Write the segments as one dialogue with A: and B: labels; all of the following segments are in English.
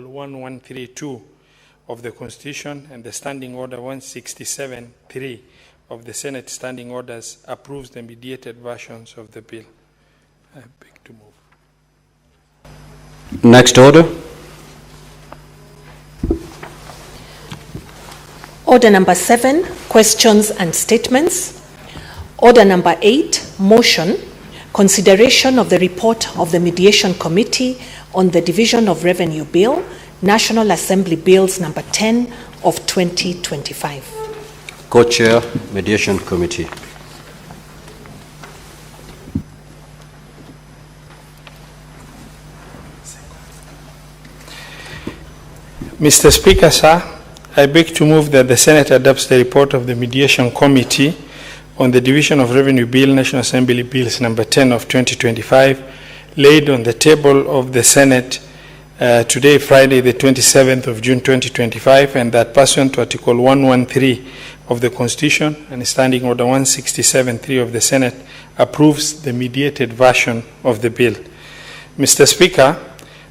A: 1132 of the Constitution and the Standing Order 167.3 of the Senate Standing Orders approves the mediated versions of the bill. I beg to move.
B: Next order.
C: Order number 7, questions and statements. Order number 8, motion, consideration of the report of the Mediation Committee on the Division of Revenue Bill, National Assembly Bills number 10 of 2025.
B: Co-Chair, Mediation Committee.
A: Mr. Speaker, sir, I beg to move that the Senate adopts the report of the Mediation Committee on the Division of Revenue Bill, National Assembly Bills number 10 of 2025, laid on the table of the Senate today, Friday, the 27th of June 2025, and that pursuant to Article 113 of the Constitution and Standing Order 167.3 of the Senate approves the mediated version of the bill. Mr. Speaker,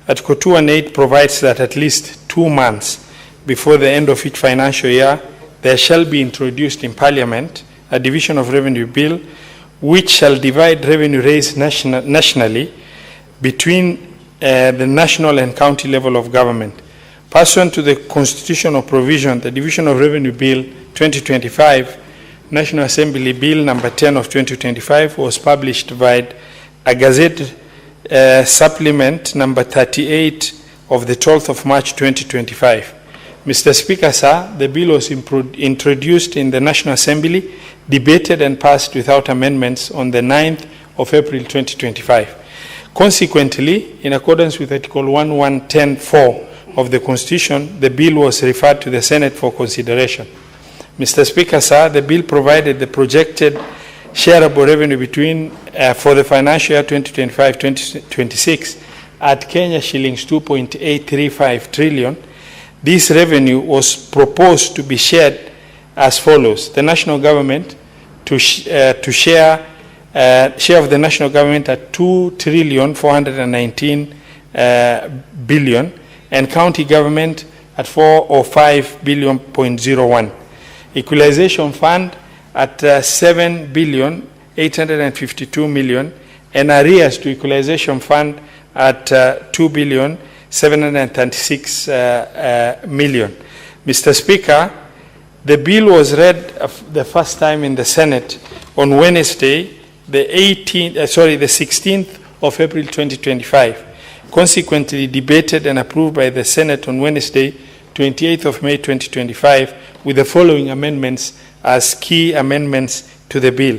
A: Article 218 provides that at least 2 months before the end of each financial year, there shall be introduced in Parliament a Division of Revenue Bill which shall divide revenue raised nationally between the national and county level of government. Pursuant to the constitutional provision, the Division of Revenue Bill 2025, National Assembly Bill number 10 of 2025 was published via a Gazette supplement number 38 of the 12th of March 2025. Mr. Speaker, sir, the bill was introduced in the National Assembly, debated and passed without amendments on the 9th of April 2025. Consequently, in accordance with Article 1110(4) of the Constitution, the bill was referred to the Senate for consideration. Mr. Speaker, sir, the bill provided the projected shareable revenue between for the financial year 2025-2026 at Kenya shillings 2.835 trillion. This revenue was proposed to be shared as follows: the national government to share of the national government at 2,419 billion and county government at 405 billion.01. Equalization fund at 7 billion 852 million and arrears to equalization fund at 2 billion 736 million. Mr. Speaker, the bill was read the first time in the Senate on Wednesday, the 16th of April 2025. Consequently, debated and approved by the Senate on Wednesday, 28th of May 2025, with the following amendments as key amendments to the bill.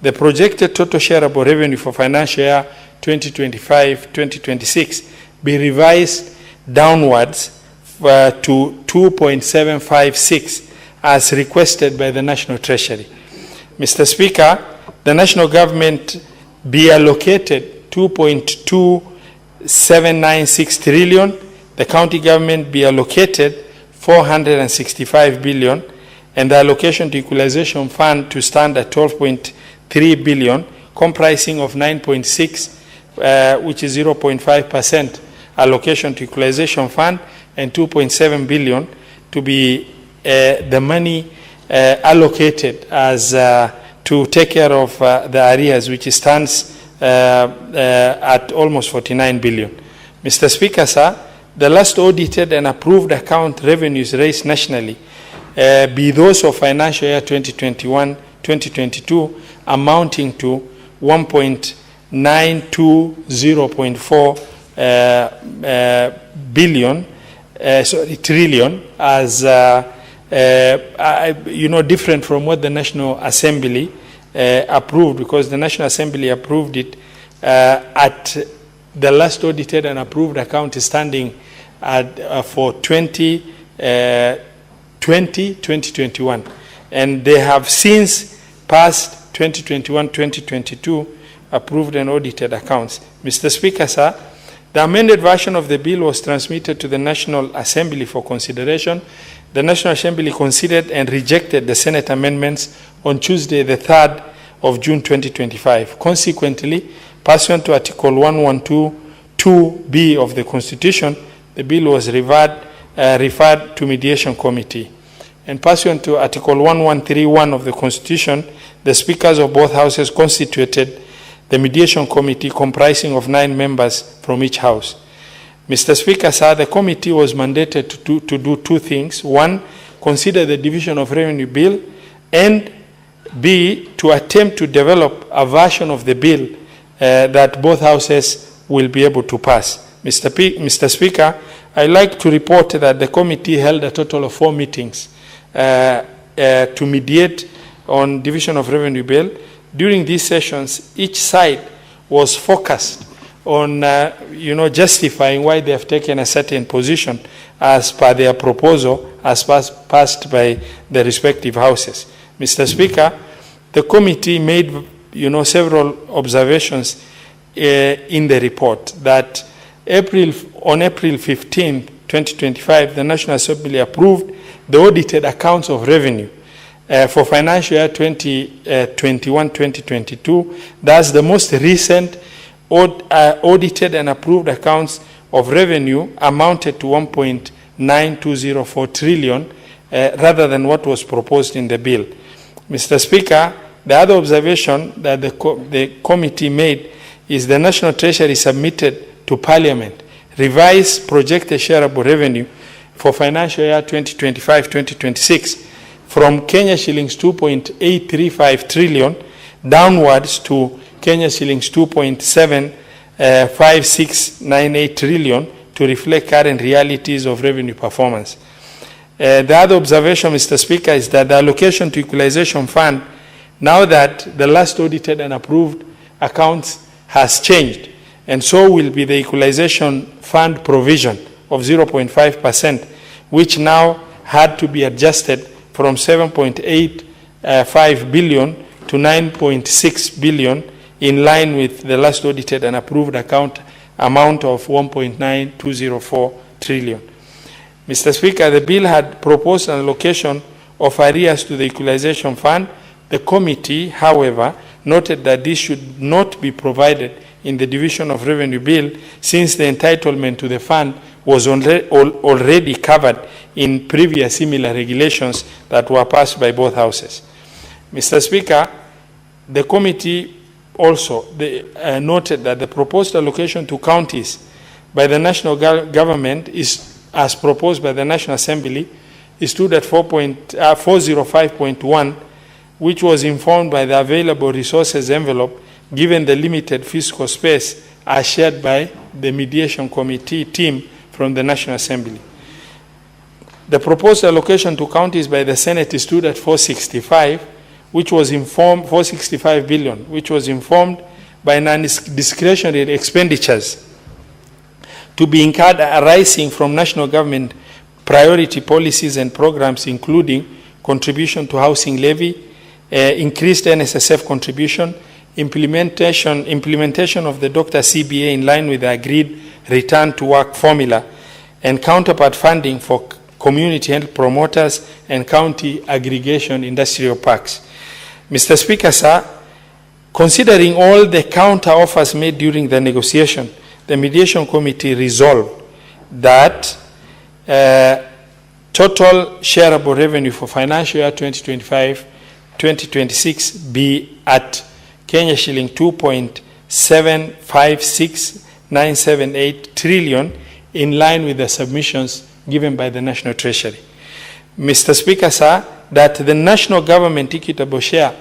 A: The projected total shareable revenue for financial year 2025-2026 be revised downwards to 2.756 as requested by the National Treasury. Mr. Speaker, the national government be allocated 2.2796 trillion, the county government be allocated 465 billion, and the allocation to equalization fund to stand at 12.3 billion, comprising of 9.6, which is 0.5% allocation to equalization fund, and 2.7 billion to be the money allocated as to take care of the arrears, which stands at almost 49 billion. Mr. Speaker, sir, the last audited and approved account revenues raised nationally be those of financial year 2021-2022 amounting to 1.920.4 trillion as different from what the National Assembly approved, because the National Assembly approved it at the last audited and approved account is standing at for 2021, and they have since passed 2021-2022 approved and audited accounts. Mr. Speaker, sir, the amended version of the bill was transmitted to the National Assembly for consideration. The National Assembly considered and rejected the Senate amendments on Tuesday, the 3rd of June 2025. Consequently, pursuant to Article 112(2)(b) of the Constitution, the bill was referred to mediation committee. And pursuant to Article 1131 of the Constitution, the speakers of both houses constituted the mediation committee comprising of 9 members from each house. Mr. Speaker, sir, the committee was mandated to do 2 things. 1, consider the division of revenue bill, and B, to attempt to develop a version of the bill that both houses will be able to pass. Mr. Speaker, I'd like to report that the committee held a total of 4 meetings to mediate on division of revenue bill. During these sessions, each side was focused on justifying why they have taken a certain position as per their proposal as passed by the respective houses. Mr. Speaker, the committee made several observations in the report that on April 15, 2025, the National Assembly approved the audited accounts of revenue for financial year 2021-2022. That's the most recent audited and approved accounts of revenue amounted to 1.9204 trillion rather than what was proposed in the bill. Mr. Speaker, the other observation that the committee made is the National Treasury submitted to Parliament revised projected shareable revenue for financial year 2025-2026 from Kenya shillings 2.835 trillion downwards to Kenya shillings 2.75698 trillion to reflect current realities of revenue performance. The other observation, Mr. Speaker, is that the allocation to equalization fund, now that the last audited and approved accounts has changed, and so will be the equalization fund provision of 0.5%, which now had to be adjusted from 7.85 billion to 9.6 billion in line with the last audited and approved account amount of 1.9204 trillion. Mr. Speaker, the bill had proposed an allocation of arrears to the equalization fund. The committee, however, noted that this should not be provided in the division of revenue bill since the entitlement to the fund was already covered in previous similar regulations that were passed by both houses. Mr. Speaker, the committee also noted that the proposed allocation to counties by the national government is, as proposed by the National Assembly, stood at 405.1, which was informed by the available resources envelope given the limited fiscal space as shared by the mediation committee team from the National Assembly. The proposed allocation to counties by the Senate stood at 465, which was informed, 465 billion, which was informed by non-discretionary expenditures to be incurred arising from national government priority policies and programs, including contribution to housing levy, increased NSSF contribution, implementation of the Dr. CBA in line with the agreed return to work formula, and counterpart funding for community health promoters and county aggregation industrial parks. Mr. Speaker, sir, considering all the counter offers made during the negotiation, the mediation committee resolved that total shareable revenue for financial year 2025-2026 be at Kenya shilling 2.756978 trillion in line with the submissions given by the National Treasury. Mr. Speaker, sir, that the national government equitable share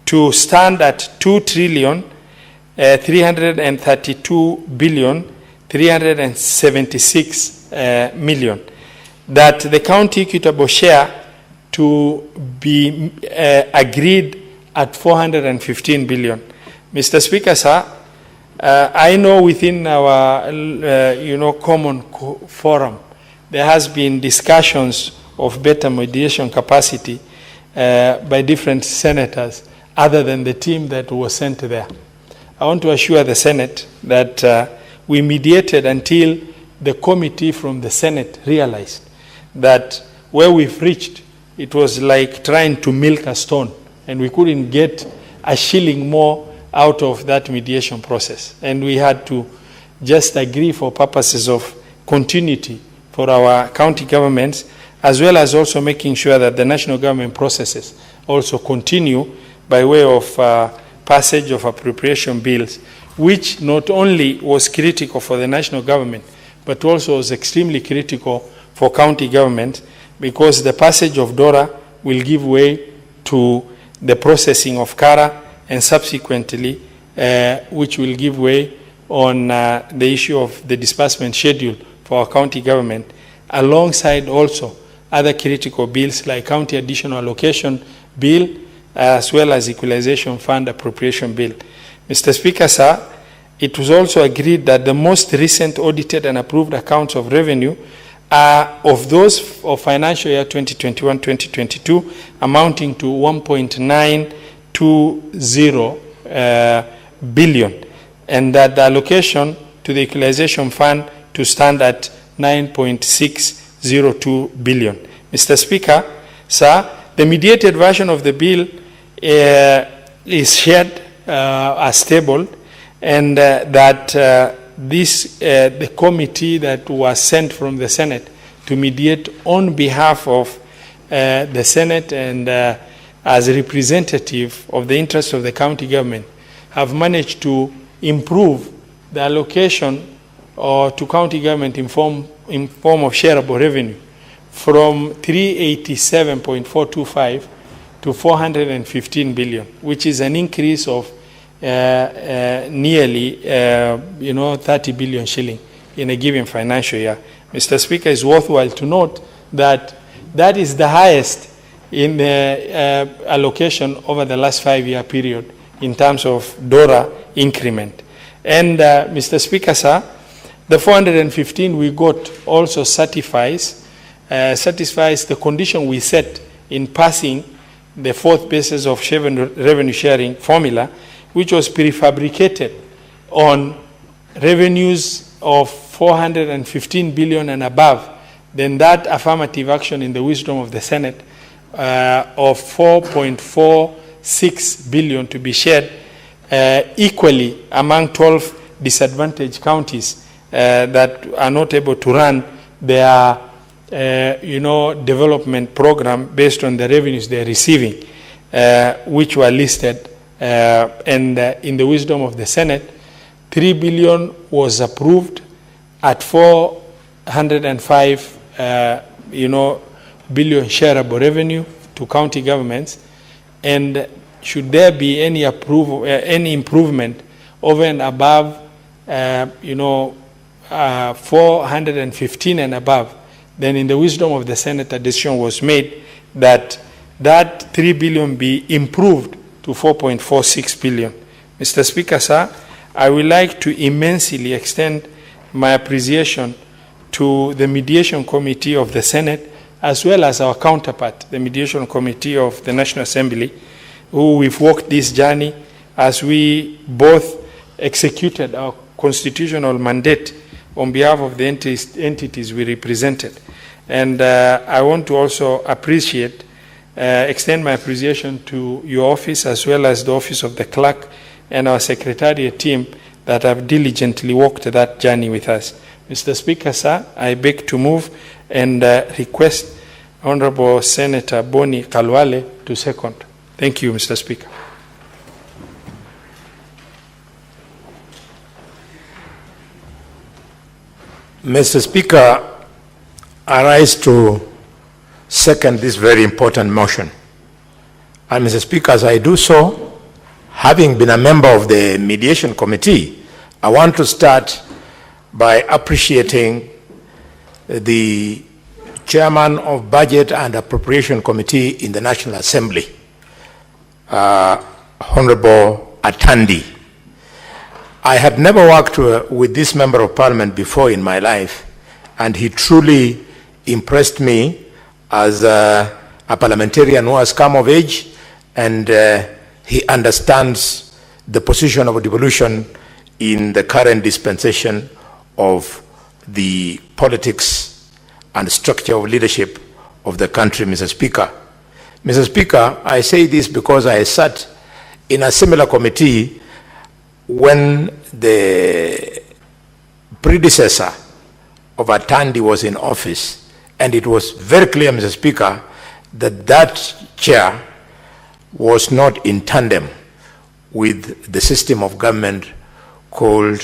A: to stand at 2,332,376,000,000. That the county equitable share to be agreed at 415 billion. Mr. Speaker, sir, I know within our common forum there has been discussions of better mediation capacity by different senators other than the team that was sent there. I want to assure the Senate that we mediated until the committee from the Senate realized that where we've reached, it was like trying to milk a stone, and we couldn't get a shilling more out of that mediation process. And we had to just agree for purposes of continuity for our county governments, as well as also making sure that the national government processes also continue by way of passage of appropriation bills, which not only was critical for the national government, but also was extremely critical for county government, because the passage of DORA will give way to the processing of CARA, and subsequently, which will give way on the issue of the disbursement schedule for our county government, alongside also other critical bills like county additional allocation bill, as well as equalization fund appropriation bill. Mr. Speaker, sir, it was also agreed that the most recent audited and approved accounts of revenue are of those of financial year 2021-2022 amounting to 1.920 billion, and that the allocation to the equalization fund to stand at 9.602 billion. Mr. Speaker, sir, the mediated version of the bill is shared as tabled, and that the committee that was sent from the Senate to mediate on behalf of the Senate and as a representative of the interests of the county government have managed to improve the allocation to county government in form of shareable revenue from 387.425 to 415 billion, which is an increase of nearly 30 billion shilling in a given financial year. Mr. Speaker, it's worthwhile to note that that is the highest in the allocation over the last 5-year period in terms of DORA increment. And Mr. Speaker, sir, the 415 we got also satisfies the condition we set in passing the fourth basis of revenue sharing formula, which was prefabricated on revenues of 415 billion and above. Then that affirmative action in the wisdom of the Senate of 4.46 billion to be shared equally among 12 disadvantaged counties that are not able to run their development program based on the revenues they're receiving, which were listed. And in the wisdom of the Senate, 3 billion was approved at 405 billion shareable revenue to county governments, and should there be any improvement over and above 415 and above, then in the wisdom of the Senate, a decision was made that 3 billion be improved to 4.46 billion. Mr. Speaker, sir, I would like to immensely extend my appreciation to the Mediation Committee of the Senate, as well as our counterpart, the Mediation Committee of the National Assembly, who we've walked this journey as we both executed our constitutional mandate on behalf of the entities we represented. And I want to also extend my appreciation to your office, as well as the office of the clerk and our secretariat team that have diligently walked that journey with us. Mr. Speaker, sir, I beg to move and request Honorable Senator Boni Kalwale to second. Thank you, Mr. Speaker.
D: Mr. Speaker, I rise to second this very important motion. And Mr. Speaker, as I do so, having been a member of the Mediation Committee, I want to start by appreciating the Chairman of Budget and Appropriation Committee in the National Assembly, Honorable Atandi. I had never worked with this Member of Parliament before in my life, and he truly impressed me as a parliamentarian who has come of age, and he understands the position of devolution in the current dispensation of the politics and structure of leadership of the country, Mr. Speaker. Mr. Speaker, I say this because I sat in a similar committee when the predecessor of Atandi was in office, and it was very clear, Mr. Speaker, that that chair was not in tandem with the system of government called